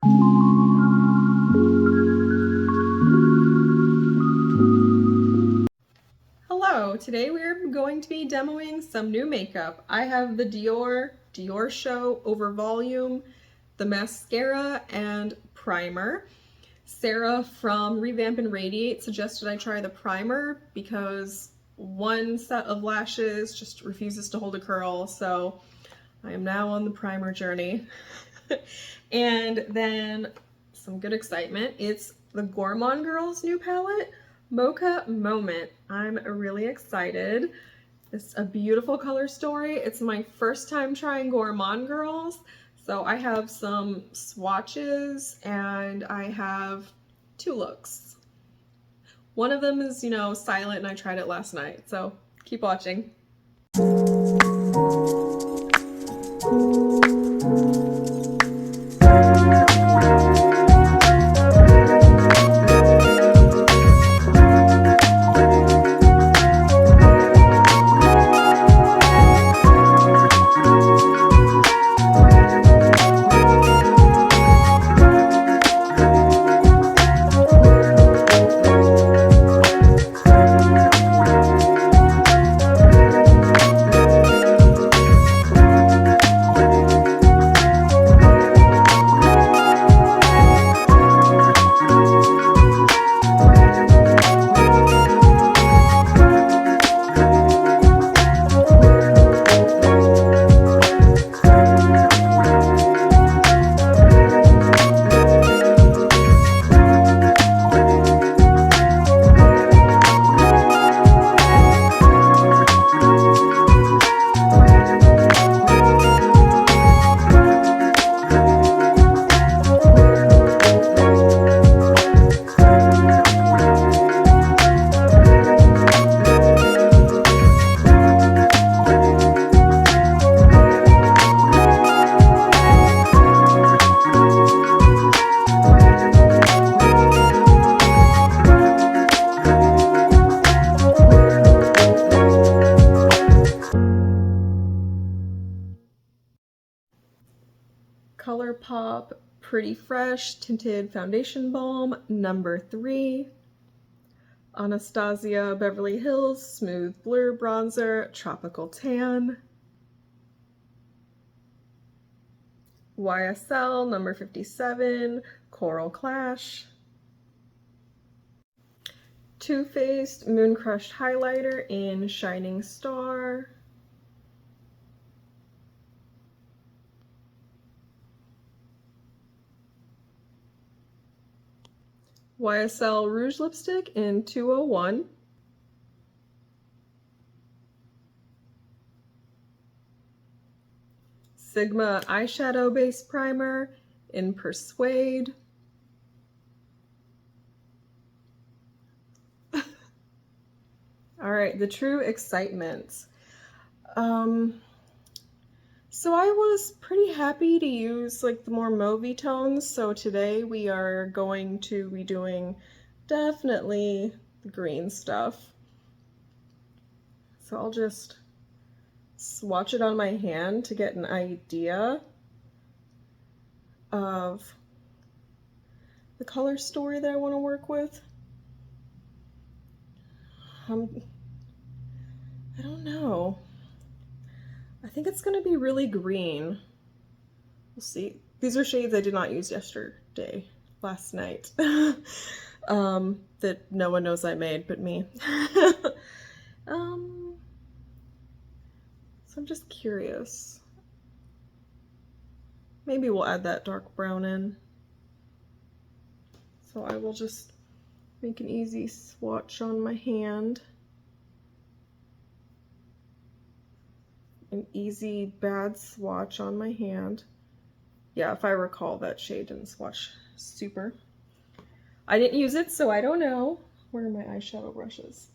Hello, today we're going to be demoing some new makeup. I have the Dior Show Over Volume, the mascara, and primer. Sarah from Revamp and Radiate suggested I try the primer because one set of lashes just refuses to hold a curl, so I am now on the primer journey. And then some good excitement. It's the Gourmande Girls new palette, Mocha Moment. I'm really excited. It's a beautiful color story. It's my first time trying Gourmande Girls, so I have some swatches and I have two looks. One of them is, silent, and I tried it last night, so keep watching. ColourPop Pretty Fresh Tinted Foundation Balm, number 3. Anastasia Beverly Hills Smooth Blur Bronzer, Tropical Tan. YSL, number 57, Coral Clash. Too Faced Moon Crushed Highlighter in Shining Star. YSL Rouge Lipstick in 201. Sigma Eyeshadow Base Primer in Persuade. All right, the true excitement. So I was pretty happy to use like the more mauvey tones, so today we are going to be doing definitely the green stuff. So I'll just swatch it on my hand to get an idea of the color story that I want to work with. I don't know. I think it's going to be really green. We'll see. These are shades I did not use last night, that no one knows I made but me. So I'm just curious. Maybe we'll add that dark brown in. So I will just make an easy swatch on my hand. An easy bad swatch on my hand. Yeah, if I recall, that shade didn't swatch super. I didn't use it, so I don't know. Where are my eyeshadow brushes?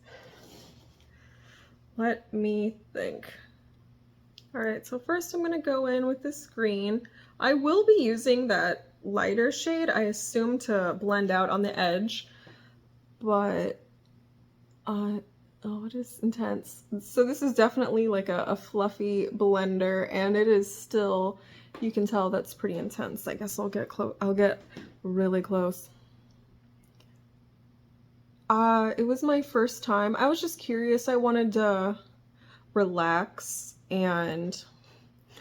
Let me think. All right, so first I'm gonna go in with this green. I will be using that lighter shade, I assume, to blend out on the edge, but oh, it is intense. So this is definitely like a fluffy blender, and it is still You can tell that's pretty intense. I guess I'll get close. I'll get really close. It was my first time. I was just curious. I wanted to relax, and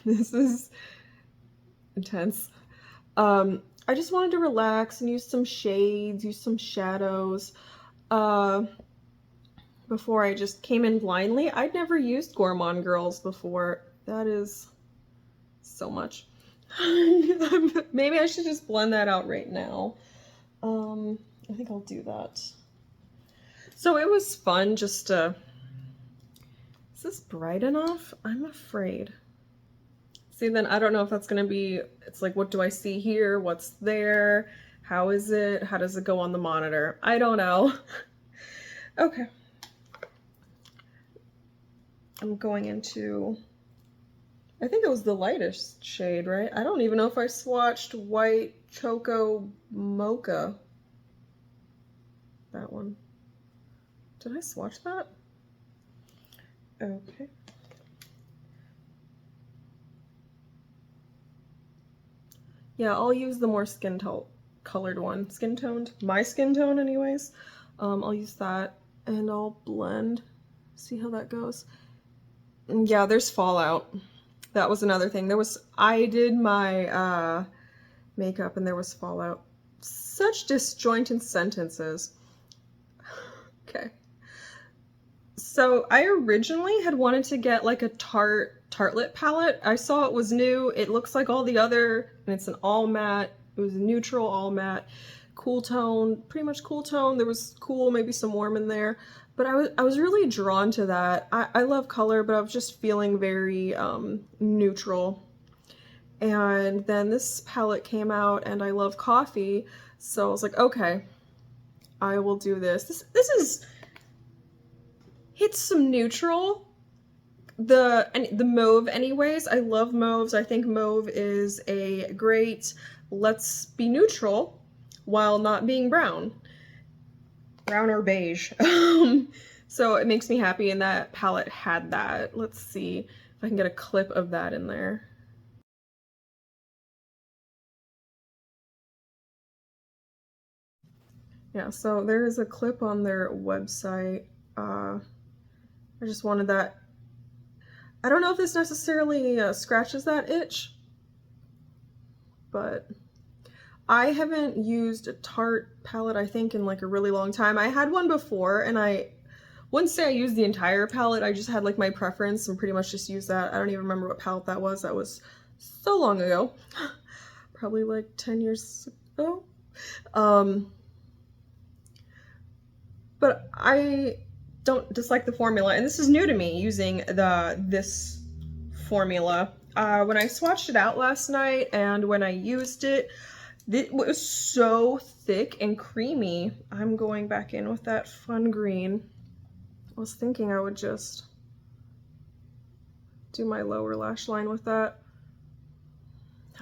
this is intense. I just wanted to relax and use some shades, use some shadows. Before I just came in blindly. I'd never used Gourmande Girls before. That is so much. Maybe I should just blend that out right now. I think I'll do that. So it was fun just to... Is this bright enough? I'm afraid. See, then I don't know if that's gonna be... It's like, what do I see here? What's there? How is it? How does it go on the monitor? I don't know. Okay. I'm going into... I think it was the lightest shade, right? I don't even know if I swatched White Choco Mocha. That one. Did I swatch that? Okay. Yeah, I'll use the more skin colored one. Skin toned. My skin tone anyways. I'll use that and I'll blend. See how that goes. And yeah, there's fallout. That was another thing. I did my makeup and there was fallout. Such disjointed sentences. Okay. So I originally had wanted to get like a Tartelette palette. I saw it was new. It looks like all the other, and it's an all matte. It was a neutral all matte, cool tone, pretty much cool tone. There was cool, maybe some warm in there. But I was really drawn to that. I love color, but I was just feeling very neutral. And then this palette came out, and I love coffee, so I was like, okay, I will do this. This is, it's some neutral. The mauve anyways. I love mauves. I think mauve is a great, let's be neutral while not being brown. Brown or beige. So it makes me happy, and that palette had that. Let's see if I can get a clip of that in there. Yeah, so there is a clip on their website. I just wanted that. I don't know if this necessarily scratches that itch, but I haven't used a Tarte palette, I think, in like a really long time. I had one before, and I wouldn't say I used the entire palette. I just had like my preference and pretty much just used that. I don't even remember what palette that was. That was so long ago. Probably like 10 years ago. But I don't dislike the formula, and this is new to me, using this formula. When I swatched it out last night and when I used it, it was so thick and creamy. I'm going back in with that fun green. I was thinking I would just do my lower lash line with that.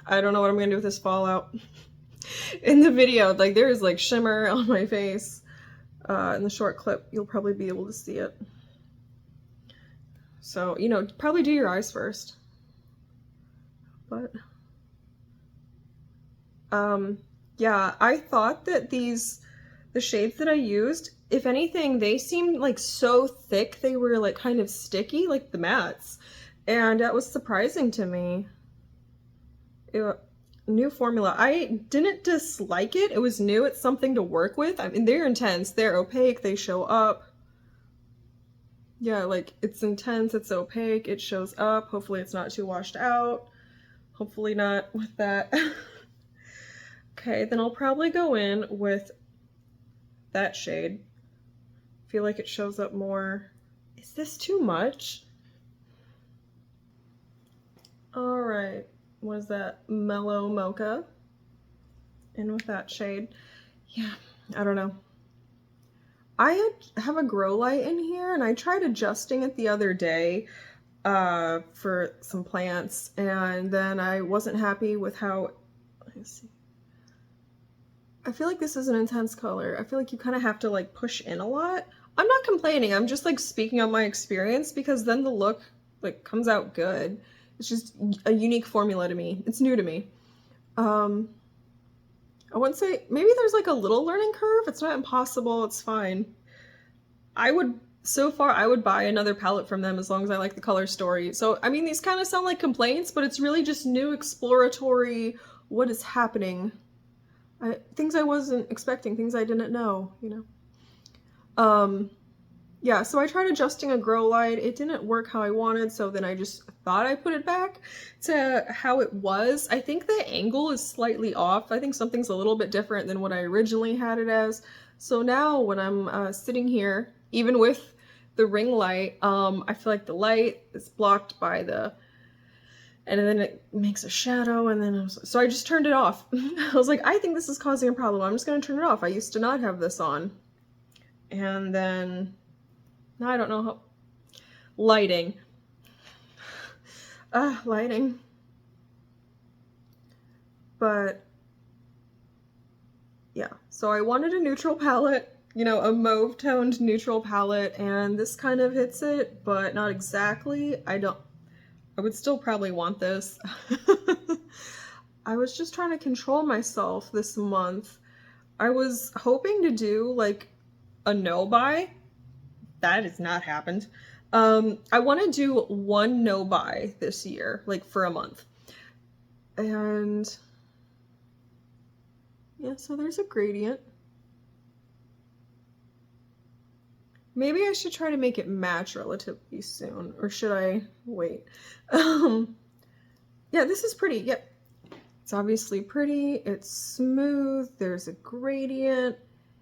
I don't know what I'm gonna do with this fallout. In the video, like, there is like shimmer on my face. In the short clip, you'll probably be able to see it. So, you know, probably do your eyes first. But, yeah, I thought that the shades that I used, if anything, they seemed like so thick, they were like kind of sticky, like the mattes. And that was surprising to me. New formula. I didn't dislike it. It was new. It's something to work with. I mean, they're intense. They're opaque. They show up. Yeah, like, it's intense. It's opaque. It shows up. Hopefully it's not too washed out. Hopefully not with that. Okay, then I'll probably go in with that shade. I feel like it shows up more. Is this too much? All right. What is that? Mellow Mocha. In with that shade. Yeah, I don't know. I have a grow light in here, and I tried adjusting it the other day for some plants, and then I wasn't happy with how, let me see. I feel like this is an intense color. I feel like you kind of have to like push in a lot. I'm not complaining. I'm just like speaking on my experience, because then the look like comes out good. It's just a unique formula to me. It's new to me. I wouldn't say, maybe there's like a little learning curve. It's not impossible. It's fine. So far, I would buy another palette from them as long as I like the color story. So, I mean, these kind of sound like complaints, but it's really just new exploratory, what is happening. Things I wasn't expecting, things I didn't know, you know. Yeah, so I tried adjusting a grow light. It didn't work how I wanted, so then I just thought I put it back to how it was. I think the angle is slightly off. I think something's a little bit different than what I originally had it as. So now when I'm sitting here, even with the ring light, I feel like the light is blocked by and then it makes a shadow, and then so I just turned it off. I was like, I think this is causing a problem. I'm just gonna turn it off. I used to not have this on. And then, now I don't know how, lighting. Lighting. But, yeah, so I wanted a neutral palette. You know, a mauve-toned neutral palette, and this kind of hits it, but not exactly. I would still probably want this. I was just trying to control myself this month. I was hoping to do, like, a no-buy. That has not happened. I want to do one no-buy this year, like, for a month. And, yeah, so there's a gradient. Maybe I should try to make it match relatively soon, or should I wait? Yeah, this is pretty. Yep, it's obviously pretty. It's smooth. There's a gradient.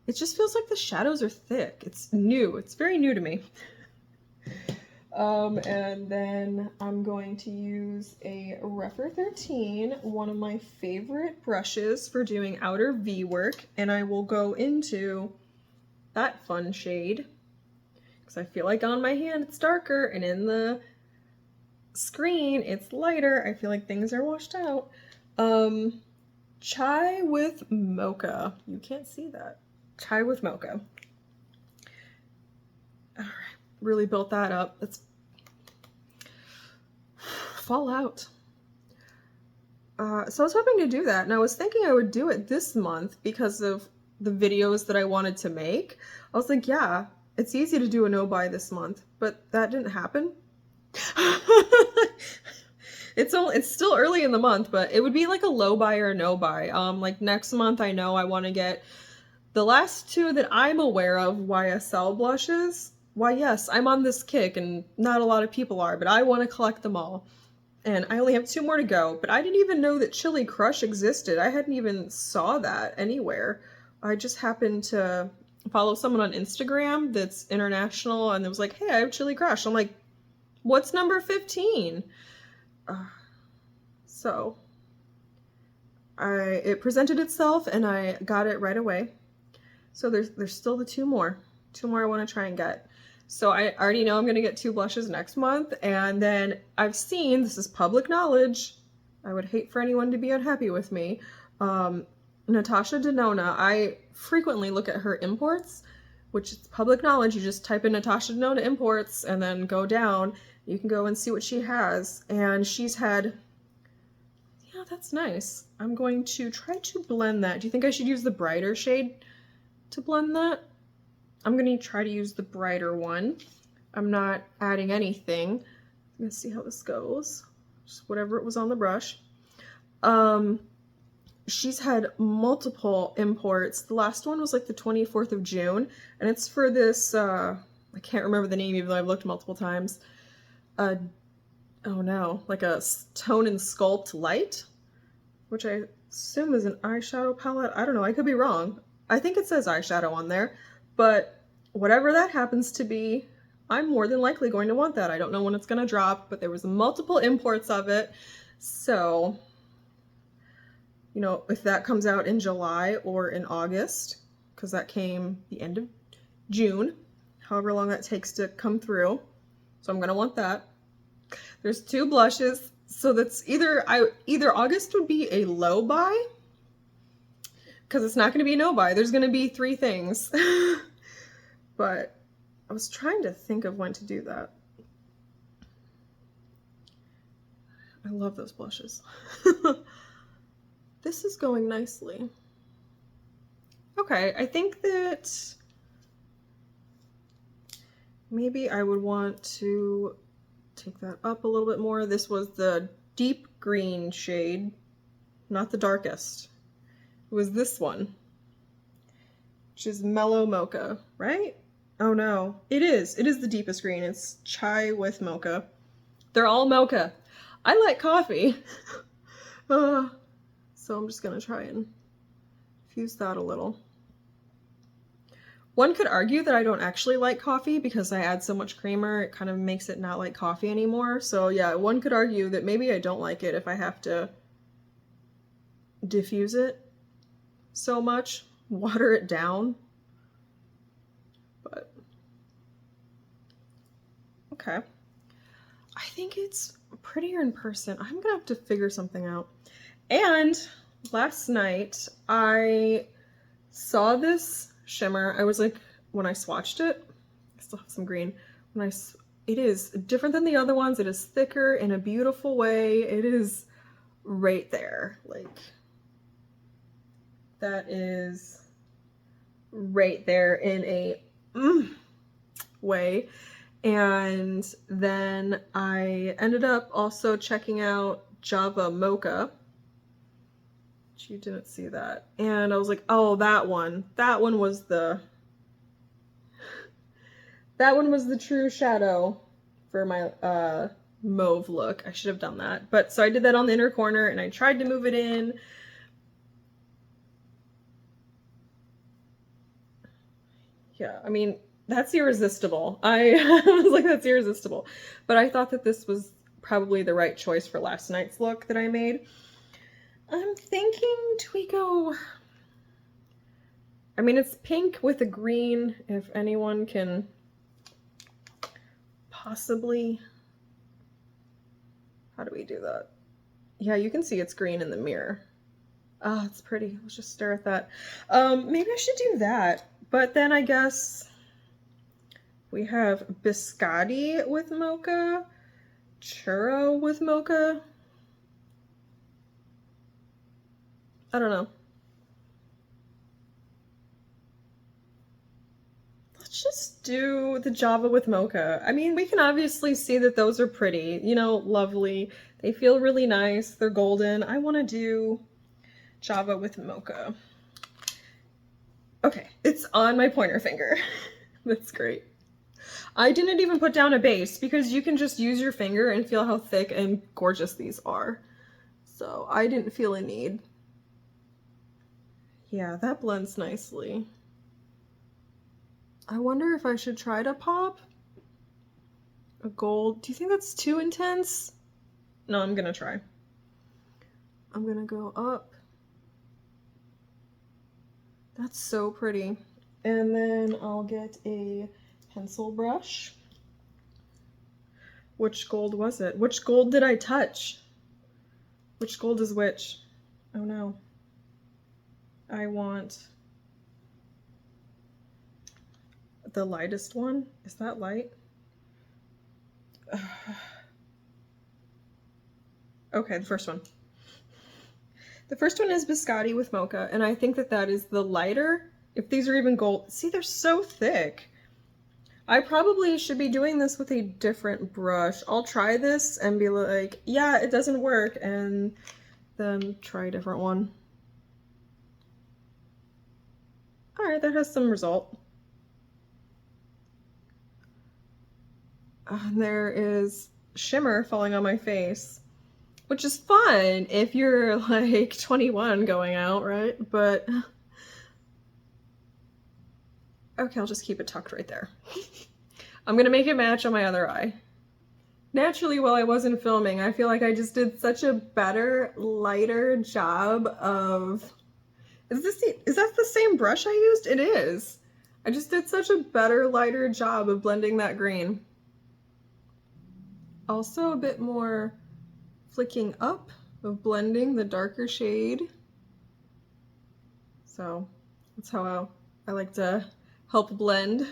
It just feels like the shadows are thick. It's new. It's very new to me. And then I'm going to use a Rephr 13, one of my favorite brushes for doing outer V work, and I will go into that fun shade. I feel like on my hand it's darker, and in the screen it's lighter. I feel like things are washed out. Chai with Mocha. You can't see that. Chai with Mocha. All right, really built that up. Let's fall out. So I was hoping to do that, and I was thinking I would do it this month because of the videos that I wanted to make. I was like, yeah, it's easy to do a no-buy this month, but that didn't happen. It's still early in the month, but it would be like a low buy or no buy. Like next month, I know I want to get the last two that I'm aware of YSL blushes. Why, yes, I'm on this kick, and not a lot of people are, but I want to collect them all. And I only have 2 more to go, but I didn't even know that Chili Crush existed. I hadn't even saw that anywhere. I just happened to follow someone on Instagram that's international, and it was like, hey, I have Chili Crush. I'm like, what's number 15? So it presented itself, and I got it right away. So there's still the 2 more. 2 more I want to try and get. So I already know I'm going to get 2 blushes next month, and then I've seen, this is public knowledge, I would hate for anyone to be unhappy with me, Natasha Denona. I frequently look at her imports, which is public knowledge. You just type in Natasha Denona imports and then go down. You can go and see what she has. And she's had, yeah, that's nice. I'm going to try to blend that. Do you think I should use the brighter shade to blend that? I'm going to try to use the brighter one. I'm not adding anything. Let's see how this goes. Just whatever it was on the brush. She's had multiple imports. The last one was like the 24th of June, and it's for this, I can't remember the name even though I've looked multiple times. Oh no, like a Tone and Sculpt Light, which I assume is an eyeshadow palette. I don't know, I could be wrong. I think it says eyeshadow on there, but whatever that happens to be, I'm more than likely going to want that. I don't know when it's going to drop, but there was multiple imports of it. So, you know, if that comes out in July or in August, because that came the end of June, however long that takes to come through. So I'm going to want that. There's 2 blushes. So that's either August would be a low buy, because it's not going to be a no buy. There's going to be 3 things. But I was trying to think of when to do that. love those blushes. This is going nicely. Okay, I think that maybe I would want to take that up a little bit more. This was the deep green shade, not the darkest. It was this one, which is Mellow Mocha, right? Oh no, it is. It is the deepest green. It's chai with mocha. They're all mocha. I like coffee. So I'm just gonna try and fuse that a little. One could argue that I don't actually like coffee because I add so much creamer, it kind of makes it not like coffee anymore. So yeah, one could argue that maybe I don't like it if I have to diffuse it so much, water it down. But okay. I think it's prettier in person. I'm gonna have to figure something out. And last night I saw this shimmer. I was like, when I swatched it, I still have some green. It is different than the other ones. It is thicker in a beautiful way. It is right there. Like, that is right there in a way. And then I ended up also checking out Java Mocha. You didn't see that. And I was like, oh, that one was the true shadow for my mauve look. I should have done that. But so I did that on the inner corner and I tried to move it in. Yeah, I mean, that's irresistible. I was like, that's irresistible. But I thought that this was probably the right choice for last night's look that I made. I'm thinking, do we go... I mean, it's pink with a green, if anyone can possibly... How do we do that? Yeah, you can see it's green in the mirror. Oh, it's pretty. Let's just stare at that. Maybe I should do that. But then I guess we have biscotti with mocha, churro with mocha. I don't know. Let's just do the Java with mocha. I mean, we can obviously see that those are pretty, you know, lovely. They feel really nice. They're golden. I want to do Java with mocha. Okay, it's on my pointer finger. That's great. I didn't even put down a base because you can just use your finger and feel how thick and gorgeous these are. So I didn't feel a need. Yeah, that blends nicely. I wonder if I should try to pop a gold. Do you think that's too intense? No, I'm gonna try. I'm gonna go up. That's so pretty. And then I'll get a pencil brush. Which gold was it? Which gold did I touch? Which gold is which? Oh no. I want the lightest one. Is that light? Okay, the first one. The first one is biscotti with mocha, and I think that that is the lighter. If these are even gold, see, they're so thick. I probably should be doing this with a different brush. I'll try this and be like, yeah, it doesn't work, and then try a different one. All right, that has some result. And there is shimmer falling on my face, which is fun if you're like 21 going out, right? But okay, I'll just keep it tucked right there. I'm gonna make it match on my other eye. Naturally, while I wasn't filming, I feel like I just did such a better, lighter job of... Is that the same brush I used? It is. I just did such a better, lighter job of blending that green. Also a bit more flicking up of blending the darker shade. So that's how I like to help blend.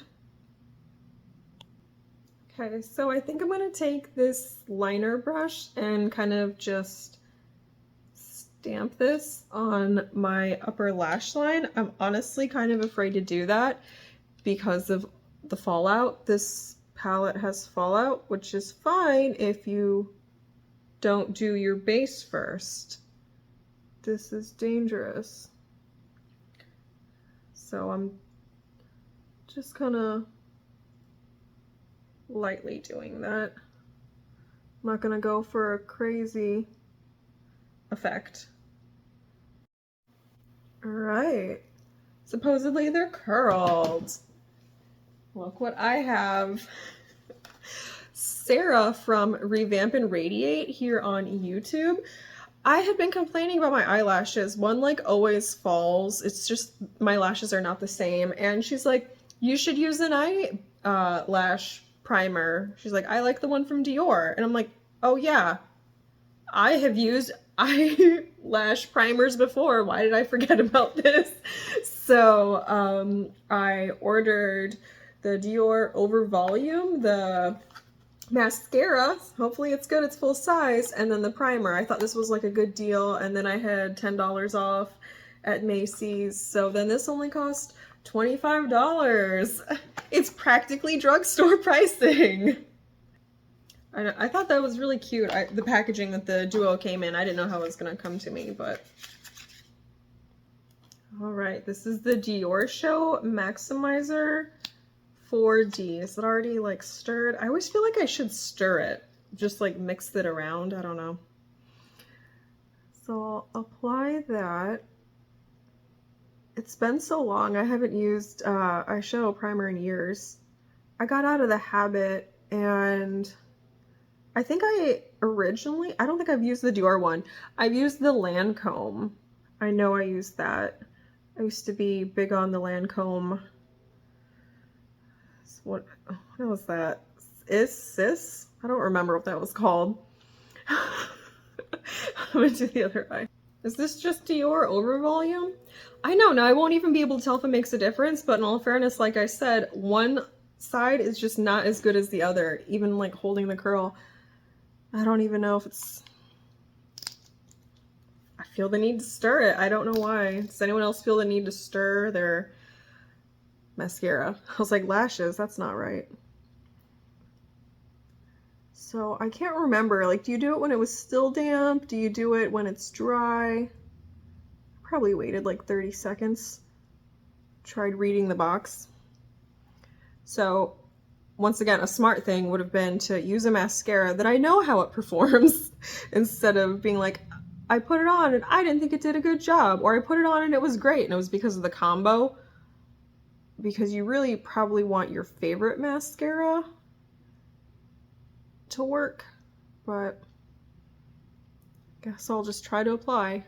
Okay, so I think I'm going to take this liner brush and kind of just stamp this on my upper lash line. I'm honestly kind of afraid to do that because of the fallout. This palette has fallout, which is fine if you don't do your base first. This is dangerous. So I'm just kind of lightly doing that. I'm not gonna go for a crazy effect. All right. Supposedly they're curled. Look what I have. Sarah from Revamp and Radiate here on YouTube. I had been complaining about my eyelashes. One like always falls. It's just my lashes are not the same. And she's like, you should use an eyelash primer. She's like, I like the one from Dior. And I'm like, oh yeah, I have used eyelash primers before. Why did I forget about this? So I ordered the Dior Over Volume, the mascara. Hopefully it's good, it's full size, and then the primer. I thought this was like a good deal, and then I had $10 off at Macy's, so then this only cost $25. It's practically drugstore pricing. I thought that was really cute. The packaging that the duo came in, I didn't know how it was gonna come to me, but all right, this is the Dior Show Maximizer 4D. Is it already like stirred? I always feel like I should stir it, just like mix it around. I don't know. So I'll apply that. It's been so long. I haven't used eyeshadow primer in years. I got out of the habit, and I think I don't think I've used the Dior one. I've used the Lancome. I know I used that. I used to be big on the Lancome. What was that? Sis? I don't remember what that was called. I'm gonna do the other eye. Is this just Dior Over Volume? I know, now I won't even be able to tell if it makes a difference, but in all fairness, like I said, one side is just not as good as the other. Even like holding the curl, I don't even know if it's... I feel the need to stir it. I don't know why. Does anyone else feel the need to stir their mascara? I was like, lashes, that's not right. So I can't remember, like, do you do it when it was still damp? Do you do it when it's dry? Probably waited like 30 seconds. Tried reading the box. So once again, a smart thing would have been to use a mascara that I know how it performs instead of being like, I put it on and I didn't think it did a good job, or I put it on and it was great and it was because of the combo. Because you really probably want your favorite mascara to work, but I guess I'll just try to apply.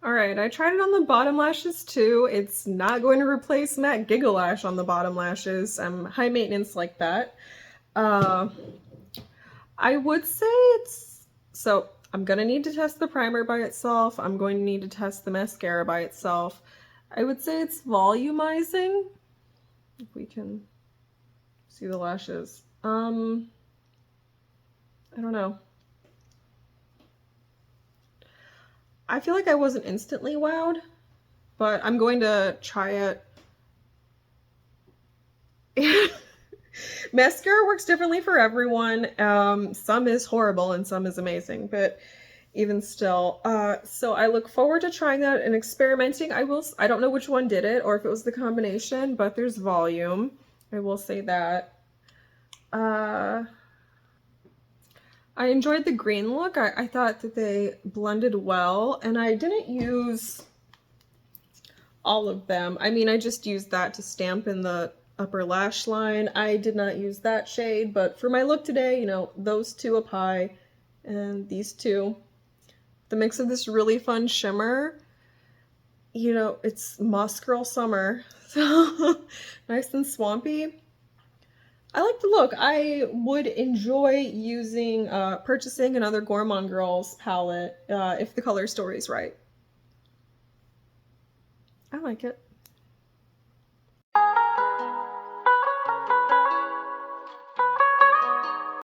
All right, I tried it on the bottom lashes too. It's not going to replace Matte Giggle Lash on the bottom lashes. I'm high maintenance like that. I would say it's, so I'm gonna need to test the primer by itself. I'm going to need to test the mascara by itself. I would say it's volumizing, if we can see the lashes. I don't know. I feel like I wasn't instantly wowed, but I'm going to try it. Mascara works differently for everyone. Some is horrible and some is amazing, but even still. So I look forward to trying that and experimenting. I don't know which one did it or if it was the combination, but there's volume. I will say that. I enjoyed the green look. I thought that they blended well, and I didn't use all of them. I mean, I just used that to stamp in the upper lash line. I did not use that shade, but for my look today, you know, those two up high and these two. The mix of this really fun shimmer, you know, it's Moss Girl Summer, so nice and swampy. I like the look. I would enjoy using, purchasing another Gourmande Girls palette if the color story's right. I like it.